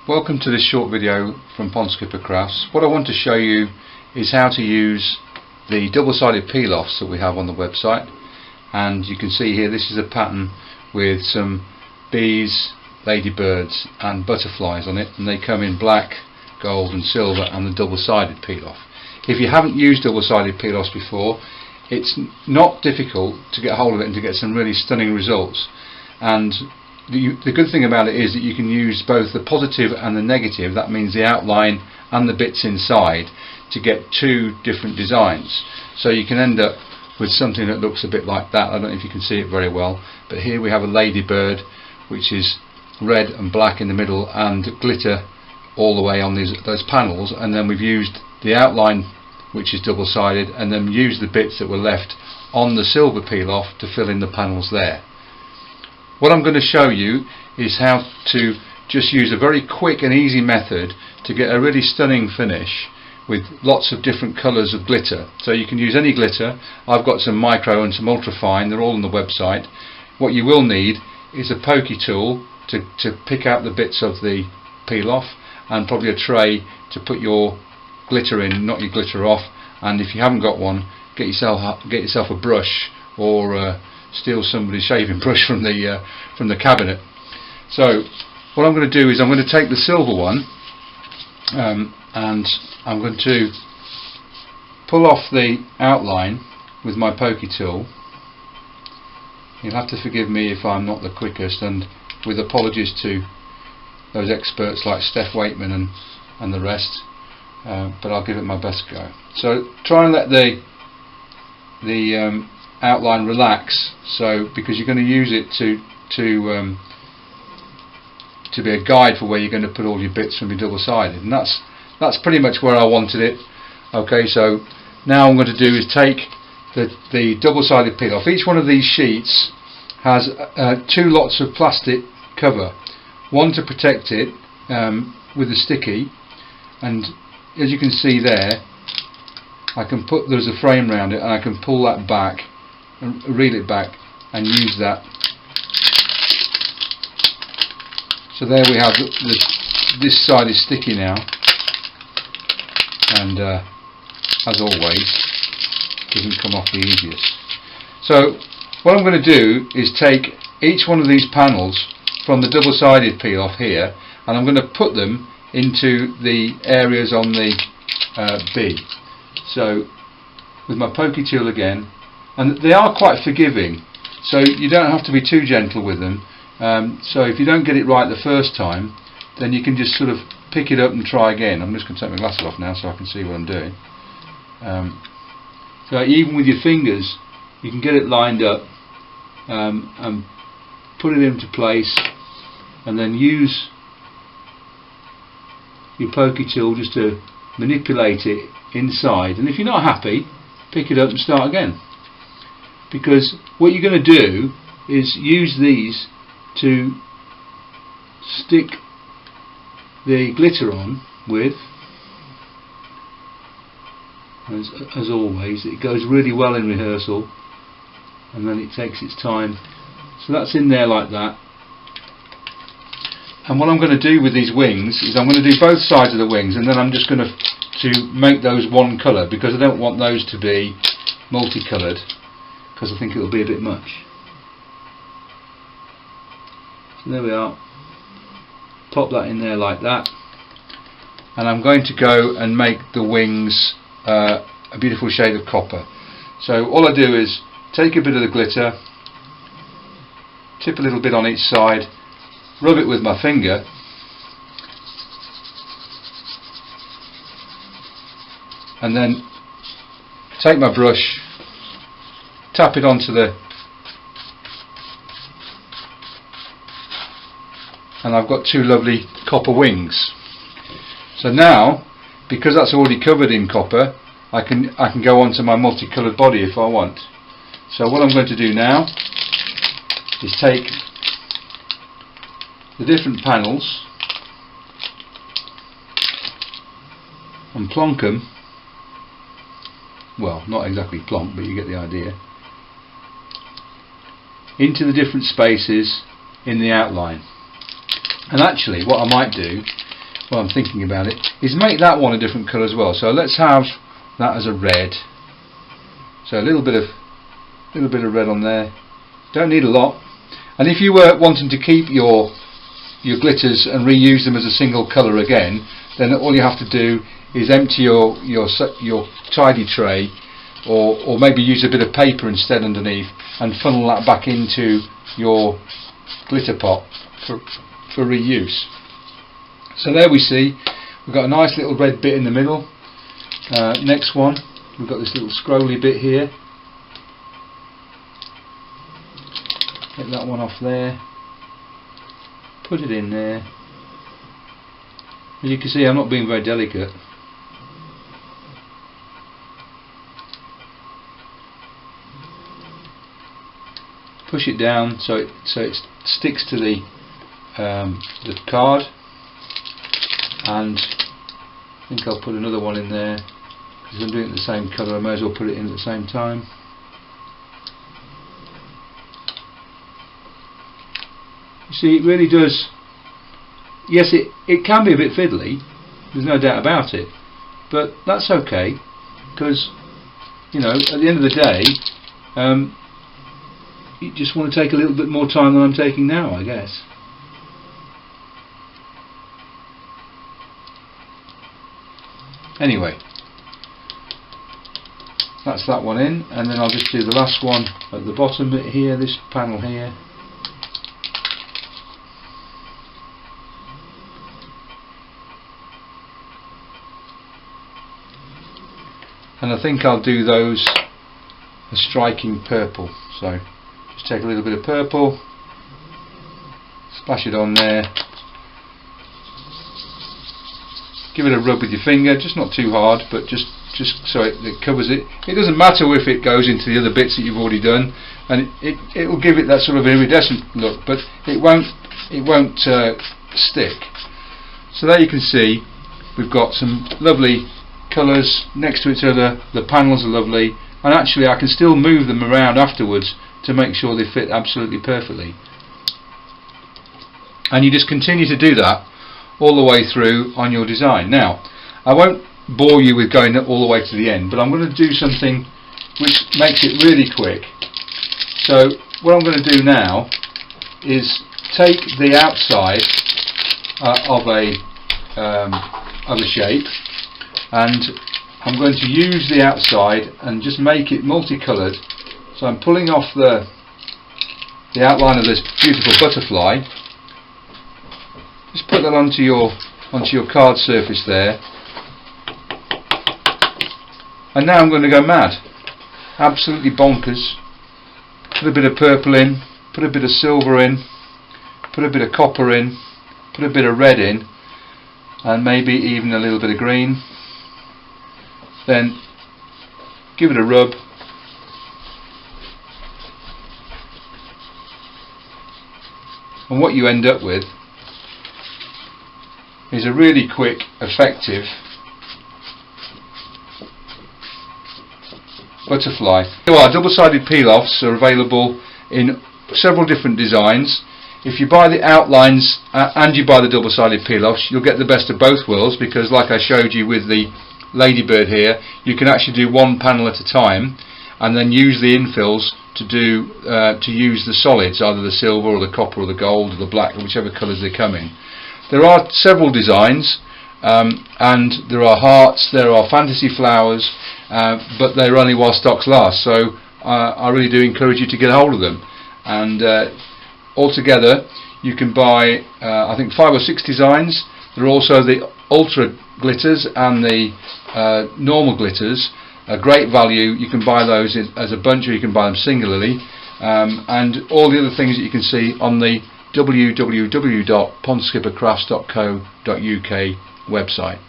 Welcome to this short video from Pondskipper Crafts. What I want to show you is how to use the double-sided peel-offs that we have on the website. And you can see here this is a pattern with some bees, ladybirds and butterflies on it, and they come in black, gold and silver and the double-sided peel-off. If you haven't used double-sided peel-offs before, it's not difficult to get hold of it and to get some really stunning results. And the good thing about it is that you can use both the positive and the negative, that means the outline and the bits inside, to get two different designs. So you can end up with something that looks a bit like that. I don't know if you can see it very well, but here we have a ladybird which is red and black in the middle and glitter all the way on those panels, and then we've used the outline which is double-sided and then used the bits that were left on the silver peel-off to fill in the panels there. What I'm going to show you is how to just use a very quick and easy method to get a really stunning finish with lots of different colours of glitter. So you can use any glitter. I've got some micro and some ultrafine, they're all on the website. What you will need is a pokey tool to pick out the bits of the peel off, and probably a tray to put your glitter in, knock your glitter off. And if you haven't got one, get yourself a brush, or steal somebody's shaving brush from the cabinet. So what I'm going to do is I'm going to take the silver one and I'm going to pull off the outline with my pokey tool. You'll have to forgive me if I'm not the quickest, and with apologies to those experts like Steph Waitman and the rest, but I'll give it my best go. So try and let the outline relax, so because you're going to use it to be a guide for where you're going to put all your bits from your double-sided, and that's pretty much where I wanted it. Okay, so now I'm going to do is take the double-sided peel off. Each one of these sheets has two lots of plastic cover, one to protect it with a sticky, and as you can see there, there's a frame around it, and I can pull that back and reel it back and use that. So there we have this side is sticky now, and as always doesn't come off the easiest. So what I'm going to do is take each one of these panels from the double-sided peel off here, and I'm going to put them into the areas on the bee. So with my pokey tool again, and they are quite forgiving, so you don't have to be too gentle with them. So if you don't get it right the first time, then you can just sort of pick it up and try again. I'm just going to take my glasses off now so I can see what I'm doing. So even with your fingers you can get it lined up and put it into place, and then use your pokey tool just to manipulate it inside, and if you're not happy, pick it up and start again. Because what you're going to do is use these to stick the glitter on with, as always. It goes really well in rehearsal, and then it takes its time. So that's in there like that. And what I'm going to do with these wings is I'm going to do both sides of the wings, and then I'm just going to make those one colour, because I don't want those to be multicoloured, because I think it'll be a bit much. So there we are. Pop that in there like that, and I'm going to go and make the wings a beautiful shade of copper. So all I do is take a bit of the glitter, tip a little bit on each side, rub it with my finger, and then take my brush, tap it onto and I've got two lovely copper wings. So now, because that's already covered in copper, I can go on to my multicoloured body if I want. So what I'm going to do now is take the different panels and plonk them, well, not exactly plonk, but you get the idea, into the different spaces in the outline. And actually what I might do while I'm thinking about it, is make that one a different colour as well. So let's have that as a red. So a little bit of red on there. Don't need a lot. And if you were wanting to keep your glitters and reuse them as a single colour again, then all you have to do is empty your tidy tray, or maybe use a bit of paper instead underneath, and funnel that back into your glitter pot for reuse. So there we see we've got a nice little red bit in the middle. Next one, we've got this little scrolly bit here. Get that one off there, put it in there. As you can see, I'm not being very delicate. Push it down so it sticks to the card, and I think I'll put another one in there because I'm doing it the same colour. I may as well put it in at the same time. You see, it really does. Yes, it can be a bit fiddly, there's no doubt about it, but that's okay, because you know, at the end of the day, you just want to take a little bit more time than I'm taking now, I guess. Anyway, that's that one in, and then I'll just do the last one at the bottom bit here, this panel here. And I think I'll do those a striking purple. So just take a little bit of purple, splash it on there, give it a rub with your finger, just not too hard, but just so it covers it. It doesn't matter if it goes into the other bits that you've already done, and it will give it that sort of iridescent look, but it won't stick. So there you can see we've got some lovely colours next to each other. The panels are lovely, and actually I can still move them around afterwards to make sure they fit absolutely perfectly. And you just continue to do that all the way through on your design. Now, I won't bore you with going all the way to the end, but I'm going to do something which makes it really quick. So what I'm going to do now is take the outside of a shape, and I'm going to use the outside and just make it multicoloured. So I'm pulling off the outline of this beautiful butterfly. Just put that onto your card surface there, and now I'm going to go mad, absolutely bonkers. Put a bit of purple in, put a bit of silver in, put a bit of copper in, put a bit of red in, and maybe even a little bit of green. Then give it a rub, and what you end up with is a really quick, effective butterfly. Our double-sided peel-offs are available in several different designs. If you buy the outlines and you buy the double-sided peel-offs, you'll get the best of both worlds, because like I showed you with the ladybird here, you can actually do one panel at a time and then use the infills to use the solids, either the silver or the copper or the gold or the black, or whichever colours they come in. There are several designs, and there are hearts, there are fantasy flowers, but they're only while stocks last, so I really do encourage you to get hold of them. And altogether you can buy I think 5 or 6 designs. There are also the ultra glitters and the normal glitters, a great value. You can buy those as a bunch, or you can buy them singularly, and all the other things that you can see on the www.pondskippercrafts.co.uk website.